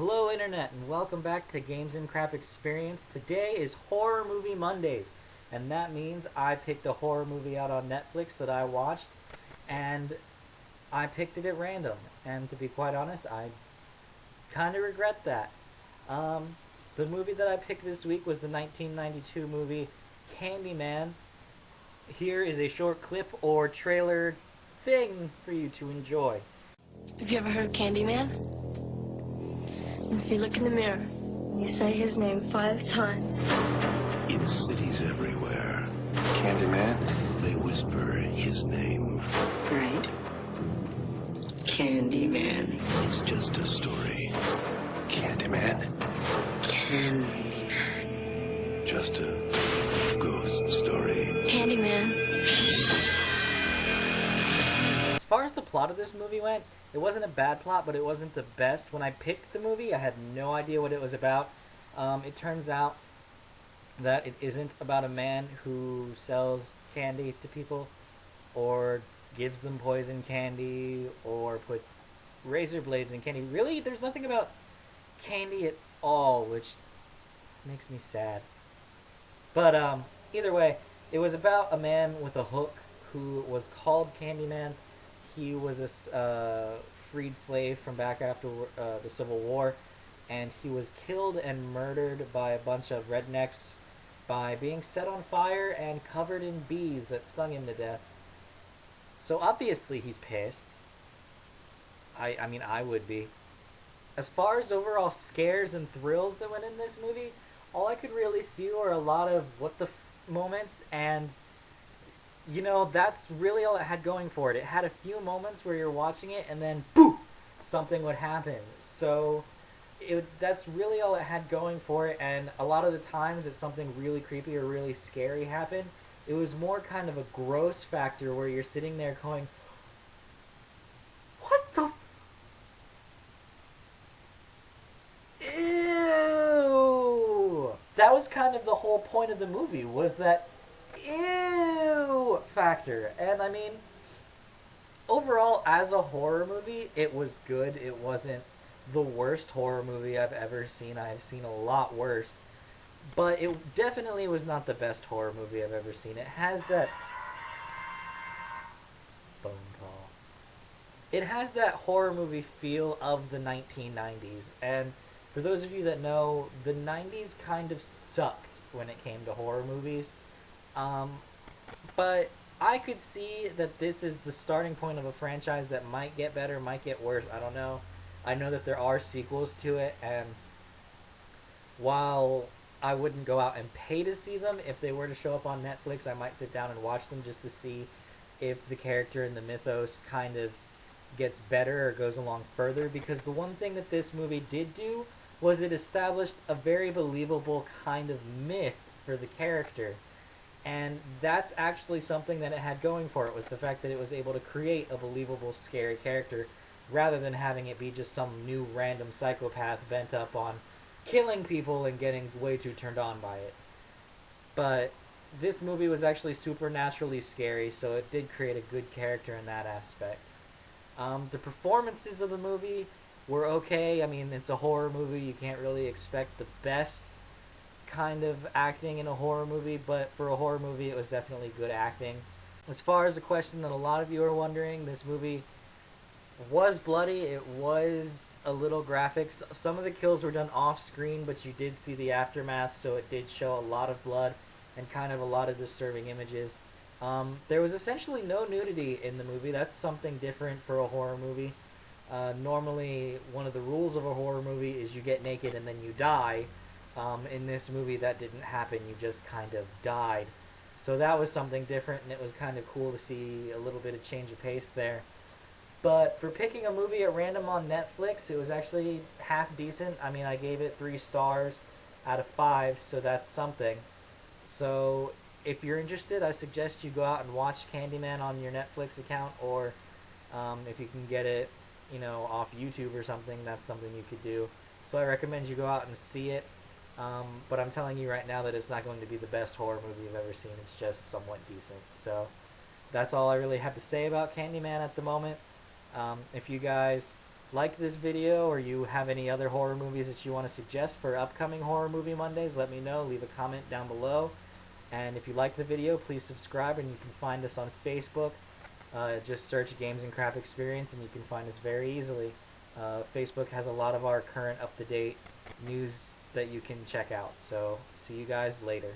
Hello Internet and welcome back to Games and Crap Experience. Today is Horror Movie Mondays, and that means I picked a horror movie out on Netflix that I watched, and I picked it at random, and to be quite honest, I kind of regret that. The movie that I picked this week was the 1992 movie Candyman. Here is a short clip or trailer thing for you to enjoy. Have you ever heard Candyman? If you look in the mirror, you say his name 5 times. In cities everywhere, Candyman? they whisper his name. Right. Candyman. It's just a story. Candyman? Candyman. Just a ghost story. Candyman. As far as the plot of this movie went, it wasn't a bad plot, but it wasn't the best. When I picked the movie, I had no idea what it was about. It turns out that it isn't about a man who sells candy to people, or gives them poison candy, or puts razor blades in candy. Really, there's nothing about candy at all, which makes me sad. But either way, it was about a man with a hook who was called Candyman. He was a freed slave from back after the Civil War, and he was killed and murdered by a bunch of rednecks by being set on fire and covered in bees that stung him to death. So obviously he's pissed. I mean, I would be. As far as overall scares and thrills that went in this movie, all I could really see were a lot of what the moments, and you know, that's really all it had going for it. It had a few moments where you're watching it and then boom, something would happen. So that's really all it had going for it, and a lot of the times that something really creepy or really scary happened, it was more kind of a gross factor where you're sitting there going, what the ew. That was kind of the whole point of the movie, was that ew factor. And I mean, overall, as a horror movie, it was good. It wasn't the worst horror movie I've ever seen. I've seen a lot worse. But it definitely was not the best horror movie I've ever seen. It has that phone call. It has that horror movie feel of the 1990s. And for those of you that know, the 90s kind of sucked when it came to horror movies. But I could see that this is the starting point of a franchise that might get better, might get worse, I don't know. I know that there are sequels to it, and while I wouldn't go out and pay to see them, if they were to show up on Netflix, I might sit down and watch them just to see if the character and the mythos kind of gets better or goes along further, because the one thing that this movie did do was it established a very believable kind of myth for the character. And that's actually something that it had going for it, was the fact that it was able to create a believable, scary character, rather than having it be just some new random psychopath bent up on killing people and getting way too turned on by it. But this movie was actually supernaturally scary, so it did create a good character in that aspect. The performances of the movie were okay. I mean, it's a horror movie, you can't really expect the best kind of acting in a horror movie, but for a horror movie it was definitely good acting. As far as the question that a lot of you are wondering, this movie was bloody, it was a little graphic. Some of the kills were done off screen, but you did see the aftermath, so it did show a lot of blood and kind of a lot of disturbing images. There was essentially no nudity in the movie. That's something different for a horror movie. Normally one of the rules of a horror movie is you get naked and then you die. In this movie that didn't happen, you just kind of died. So that was something different, and it was kind of cool to see a little bit of change of pace there. But for picking a movie at random on Netflix, it was actually half decent. I mean, I gave it 3 stars out of 5, so that's something. So if you're interested, I suggest you go out and watch Candyman on your Netflix account, or if you can get it, you know, off YouTube or something, that's something you could do. So I recommend you go out and see it. But I'm telling you right now that it's not going to be the best horror movie you've ever seen. It's just somewhat decent. So that's all I really have to say about Candyman at the moment. If you guys like this video or you have any other horror movies that you want to suggest for upcoming Horror Movie Mondays, let me know. Leave a comment down below. And if you like the video, please subscribe, and you can find us on Facebook. Just search Games and Craft Experience and you can find us very easily. Facebook has a lot of our current up-to-date news that you can check out. So see you guys later.